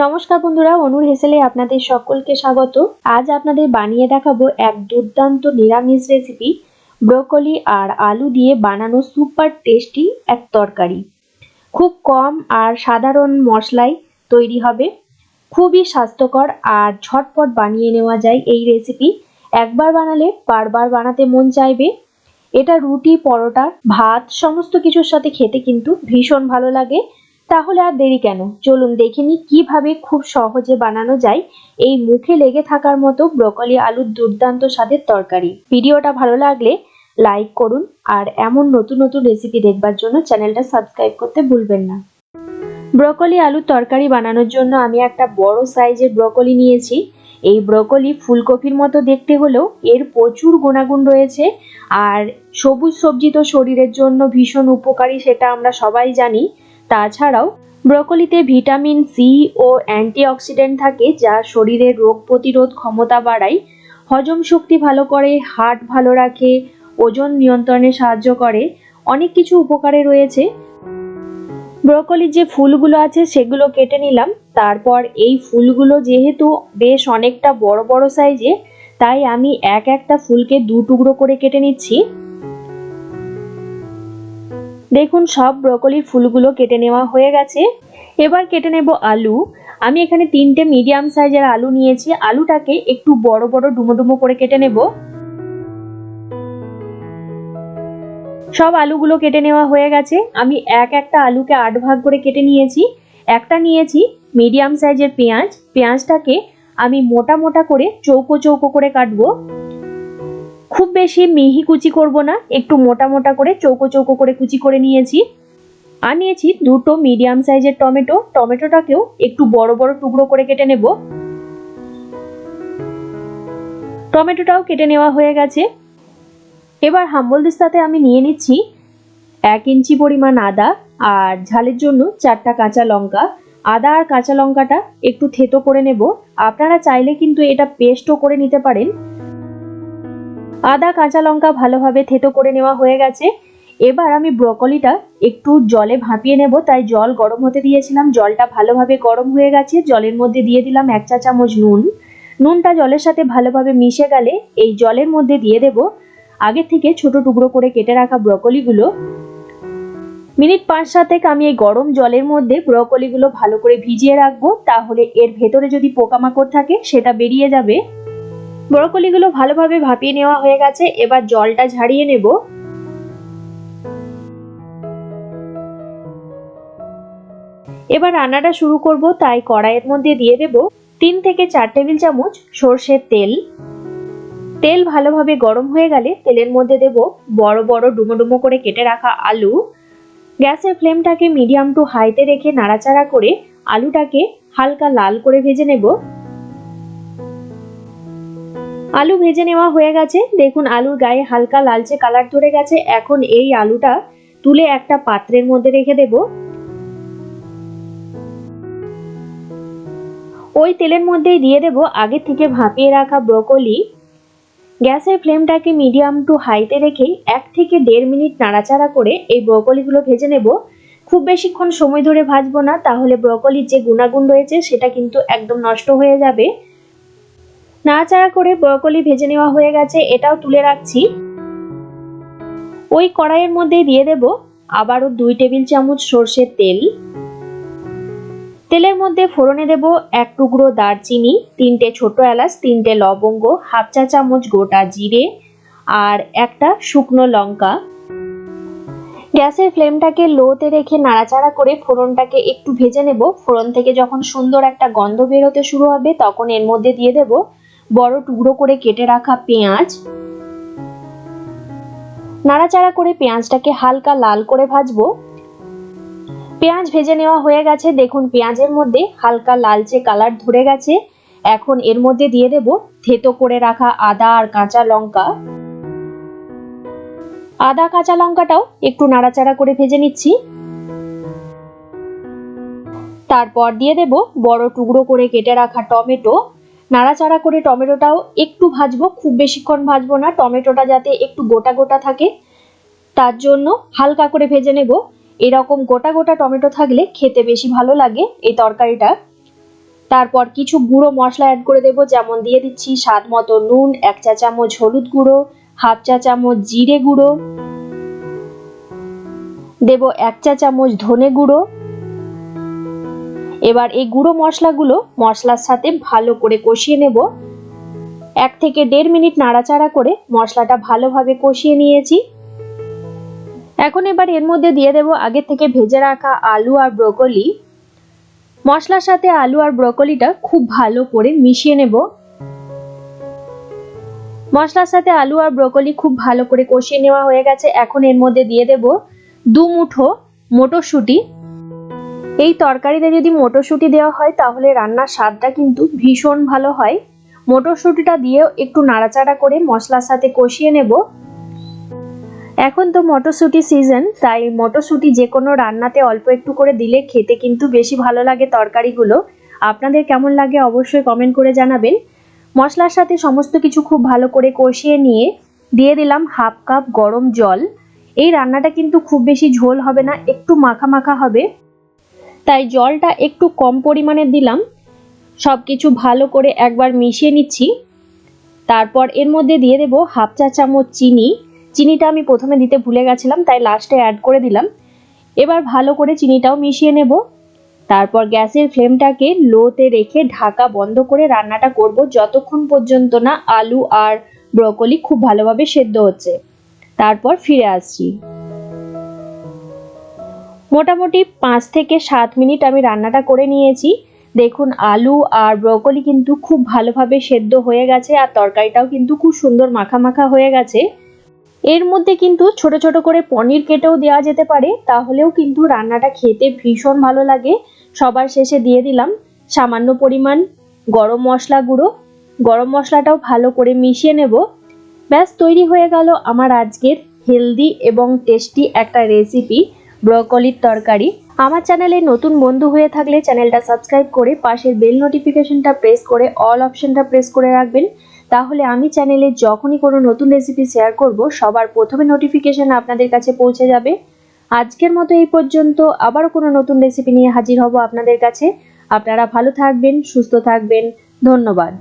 নমস্কার বন্ধুরা, অনুর হেসেলে আপনাদের সকলকে স্বাগত। আজ আপনাদের বানিয়ে দেখাবো এক দুর্দান্ত নিরামিষ রেসিপি, ব্রোকলি আর আলু দিয়ে বানানো সুপার টেস্টি এক তরকারি। খুব কম আর সাধারণ মশলায় তৈরি হবে, খুবই স্বাস্থ্যকর আর ঝটপট বানিয়ে নেওয়া যায় এই রেসিপি। একবার বানালে বারবার বানাতে মন চাইবে। এটা রুটি, পরোটা, ভাত সমস্ত কিছুর সাথে খেতে কিন্তু ভীষণ ভালো লাগে। তাহলে আর দেরি কেন, চলুন দেখে নিই কিভাবে খুব সহজে বানানো যায় এই মুখে লেগে থাকার মতো ব্রোকলি আলুর দুর্দান্ত স্বাদের তরকারি। ভিডিওটা ভালো লাগলে লাইক করুন আর এমন নতুন নতুন রেসিপি দেখবার জন্য চ্যানেলটা সাবস্ক্রাইব করতে ভুলবেন না। ব্রোকলি আলুর তরকারি বানানোর জন্য আমি একটা বড় সাইজের ব্রোকলি নিয়েছি। এই ব্রোকলি ফুলকপির মতো দেখতে হলেও এর প্রচুর গুণাগুণ রয়েছে, আর সবুজ সবজি তো শরীরের জন্য ভীষণ উপকারী, সেটা আমরা সবাই জানি। তাছাড়াও ব্রোকলিতে ভিটামিন সি ও অ্যান্টিঅক্সিডেন্ট থাকে, যা শরীরের রোগ প্রতিরোধ ক্ষমতা বাড়ায়, হজম শক্তি ভালো করে, হার্ট ভালো রাখে, ওজন নিয়ন্ত্রণে সাহায্য করে, অনেক কিছু উপকারে রয়েছে। ব্রোকলির যে ফুলগুলো আছে সেগুলো কেটে নিলাম। তারপর এই ফুলগুলো যেহেতু বেশ অনেকটা বড় বড় সাইজে, তাই আমি একটা ফুলকে দু টুকরো করে কেটে নিচ্ছি। দেখুন, সব ব্রোকলির ফুলগুলো কেটে নেওয়া হয়ে গেছে। এবার কেটে নেব আলু। আমি এখানে 3টে মিডিয়াম সাইজের আলু নিয়েছি। আলুটাকে একটু বড় বড় ডুমো ডুমো করে কেটে নেব। সব আলুগুলো কেটে নেওয়া হয়ে গেছে। আমি একটা আলুকে 8 ভাগ করে কেটে নিয়েছি। একটা নিয়েছি মিডিয়াম সাইজের পেঁয়াজ। পেঁয়াজটাকে আমি মোটা মোটা করে চৌকো চৌকো করে কাটবো। খুব বেশি মিহি কুচি করব না, একটু মোটা মোটা করে চৌকো চৌকো করে কুচি করে নিয়েছি। আর নিয়েছি 2টো মিডিয়াম সাইজের টমেটো। টমেটোটাকেও একটু বড় বড় টুকরো করে কেটে নেব। টমেটোটাও কেটে নেওয়া হয়ে গেছে। এবার হাম্বলদিস্তাতে আমি নিয়ে নিচ্ছি 1 ইঞ্চি পরিমাণ আদা আর ঝালের জন্য 4টা কাঁচা লঙ্কা। আদা আর কাঁচা লঙ্কাটা একটু থেতো করে নেব। আপনারা চাইলে কিন্তু এটা পেস্টও করে নিতে পারেন। আদা কাঁচা লঙ্কা ভালোভাবে থেতো করে নেওয়া হয়ে গেছে। এবার আমি ব্রোকলিটা একটু জলে ভাপিয়ে নেব, তাই জল গরম হতে দিয়েছিলাম। জলটা ভালোভাবে গরম হয়ে গেছে। জলের মধ্যে দিয়ে দিলাম 1 চা চামচ নুন। নুনটা জলের সাথে ভালোভাবে মিশে গেলে এই জলের মধ্যে দিয়ে দেব আগে থেকে ছোট টুকরো করে কেটে রাখা ব্রোকলিগুলো। মিনিট 5-7 আমি এই গরম জলের মধ্যে ব্রোকলিগুলো ভালো করে ভিজিয়ে রাখবো, তাহলে এর ভেতরে যদি পোকামাকড় থাকে সেটা বেরিয়ে যাবে। ব্রোকলিগুলো ভালোভাবে ভাপিয়ে নেওয়া হয়ে গেছে। এবার জলটা ঝাড়িয়ে নেব। এবার রান্নাটা শুরু করব, তাই কড়াইয়ের মধ্যে দিয়ে দেব 3 থেকে 4 টেবিল চামচ সরষের তেল। তেল ভালোভাবে গরম হয়ে গেলে তেলের মধ্যে দেব বড় বড় ডুমো ডুমো করে কেটে রাখা আলু। গ্যাসের ফ্লেমটাকে মিডিয়াম টু হাইতে রেখে নাড়াচাড়া করে আলুটাকে হালকা লাল করে ভেজে নেব। আলু ভেজে নেওয়া হয়ে গেছে। দেখুন, আলুর গায়ে হালকা লালচে কালার ধরে গেছে। এখন এই আলুটা তুলে একটা পাত্রের মধ্যে রেখে দেব। ওই তেলের মধ্যেই দিয়ে দেব আগে থেকে ভাপিয়ে রাখা ব্রোকলি। গ্যাসের ফ্লেমটাকে মিডিয়াম টু হাইতে রেখে 1 থেকে 1.5 মিনিট নাড়াচাড়া করে এই ব্রোকলিগুলো ভেজে নেব। খুব বেশিক্ষণ সময় ধরে ভাজবো না, তাহলে ব্রোকলির যে গুণাগুণ রয়েছে সেটা কিন্তু একদম নষ্ট হয়ে যাবে। নাড়াচাড়া করে ব্রোকলি ভেজে নেওয়া হয়ে গেছে, এটাও তুলে রাখছি। ওই কড়াইয়ের মধ্যে দিয়ে দেব আবারও 2 টেবিল চামচ সরষের তেল। তেলের মধ্যে ফোড়নে দেব 1 টুকরো দারচিনি, 3টে ছোট এলাচ, 3টে লবঙ্গ, হাফ চা চামচ গোটা জিরে আর একটা শুকনো লঙ্কা। গ্যাসের ফ্লেমটাকে লোতে রেখে নাড়াচাড়া করে ফোড়নটাকে একটু ভেজে নেব। ফোড়ন থেকে যখন সুন্দর একটা গন্ধ বের হতে শুরু হবে, তখন এর মধ্যে দিয়ে দেব বড় টুকরো করে কেটে রাখা পেঁয়াজ। নাড়াচাড়া করে পেঁয়াজটাকে হালকা লাল করে ভাজবো। পেঁয়াজ ভেজে নেওয়া হয়ে গেছে। দেখুন, পেঁয়াজের মধ্যে হালকা লালচে কালার ধরে গেছে। এখন এর মধ্যে দিয়ে দেব থেতো করে রাখা আদা আর কাঁচা লঙ্কা। আদা কাঁচা লঙ্কাটাও একটু নাড়াচাড়া করে ভেজে নিচ্ছি। তারপর দিয়ে দেব বড় টুকরো করে কেটে রাখা টমেটো। নাড়াচাড়া করে টমেটোটাও একটু ভাজবো, খুব বেশিক্ষণ ভাজবো না, টমেটোটা যাতে একটু গোটা গোটা থাকে তার জন্য হালকা করে ভেজে নেব। এরকম গোটা গোটা টমেটো থাকলে খেতে বেশি ভালো লাগে এই তরকারিটা। তারপর কিছু গুঁড়ো মশলা অ্যাড করে দেব, যেমন দিয়ে দিচ্ছি স্বাদ মতো নুন, 1 চা চামচ হলুদ গুঁড়ো, 1/2 চা চামচ জিরে গুঁড়ো, দেব 1 চা চামচ ধনে গুঁড়ো। এবার এই গুঁড়ো মশলাগুলো মশলার সাথে ভালো করে কষিয়ে নেব। 1 থেকে 1.5 মিনিট নাড়াচাড়া করে মশলাটা ভালোভাবে কষিয়ে নিয়েছি। এখন এবার এর মধ্যে দিয়ে দেব আগে থেকে ভেজে রাখা আলু আর ব্রোকলি। মশলার সাথে আলু আর ব্রোকলিটা খুব ভালো করে মিশিয়ে নেব। মশলার সাথে আলু আর ব্রোকলি খুব ভালো করে কষিয়ে নেওয়া হয়ে গেছে। এখন এর মধ্যে দিয়ে দেব 2 মুঠো মটরশুঁটি। এই তরকারিতে যদি মটরশুঁটি দেওয়া হয় তাহলে রান্নার স্বাদটা কিন্তু ভীষণ ভালো হয়। মটরশুঁটিটা দিয়েও একটু নাড়াচাড়া করে মশলার সাথে কষিয়ে নেব। এখন তো মটরশুঁটি সিজন, তাই মটরশুঁটি যে কোনো রান্নাতে অল্প একটু করে দিলে খেতে কিন্তু বেশি ভালো লাগে তরকারিগুলো। আপনাদের কেমন লাগে অবশ্যই কমেন্ট করে জানাবেন। মশলার সাথে সমস্ত কিছু খুব ভালো করে কষিয়ে নিয়ে দিয়ে দিলাম 1/2 কাপ গরম জল। এই রান্নাটা কিন্তু খুব বেশি ঝোল হবে না, একটু মাখা মাখা হবে, তাই জলটা একটু কম পরিমাণে দিলাম। সবকিছু ভালো করে একবার মিশিয়ে নিচ্ছি। তারপর এর মধ্যে দিয়ে দেব 1/2 চা চামচ চিনি। চিনিটা আমি প্রথমে দিতে ভুলে গেছিলাম, তাই লাস্টে অ্যাড করে দিলাম। এবার ভালো করে চিনিটাও মিশিয়ে নেব। তারপর গ্যাসের ফ্লেমটাকে লোতে রেখে ঢাকা বন্ধ করে রান্নাটা করব যতক্ষণ পর্যন্ত না আলু আর ব্রোকলি খুব ভালোভাবে সেদ্ধ হচ্ছে। তারপর ফিরে আসছি। মোটামুটি 5 থেকে 7 মিনিট আমি রান্নাটা করে নিয়েছি। দেখুন আলু আর ব্রোকলি কিন্তু খুব ভালোভাবে সেদ্ধ হয়ে গেছে আর তরকারিটাও কিন্তু খুব সুন্দর মাখা মাখা হয়ে গেছে। এর মধ্যে কিন্তু ছোট ছোট করে পনির কেটেও দেওয়া যেতে পারে, তাহলেও কিন্তু রান্নাটা খেতে ভীষণ ভালো লাগে। সবার শেষে দিয়ে দিলাম সামান্য পরিমাণ গরম মশলা গুঁড়ো। গরম মশলাটাও ভালো করে মিশিয়ে নেব। ব্যাস তৈরি হয়ে গেল আমার আজকের হেলদি এবং টেস্টি একটা রেসিপি, ব্রোকলির তরকারি। আমার চ্যানেলে নতুন বন্ধু হয়ে থাকলে চ্যানেলটা সাবস্ক্রাইব করে পাশের বেল নোটিফিকেশনটা প্রেস করে অল অপশনটা প্রেস করে রাখবেন। তাহলে আমি চ্যানেলে যখনই কোনো নতুন রেসিপি শেয়ার করব সবার প্রথমে নোটিফিকেশন আপনাদের কাছে পৌঁছে যাবে। আজকের মতো এই পর্যন্ত, আবারও কোনো নতুন রেসিপি নিয়ে হাজির হব আপনাদের কাছে। আপনারা ভালো থাকবেন, সুস্থ থাকবেন। ধন্যবাদ।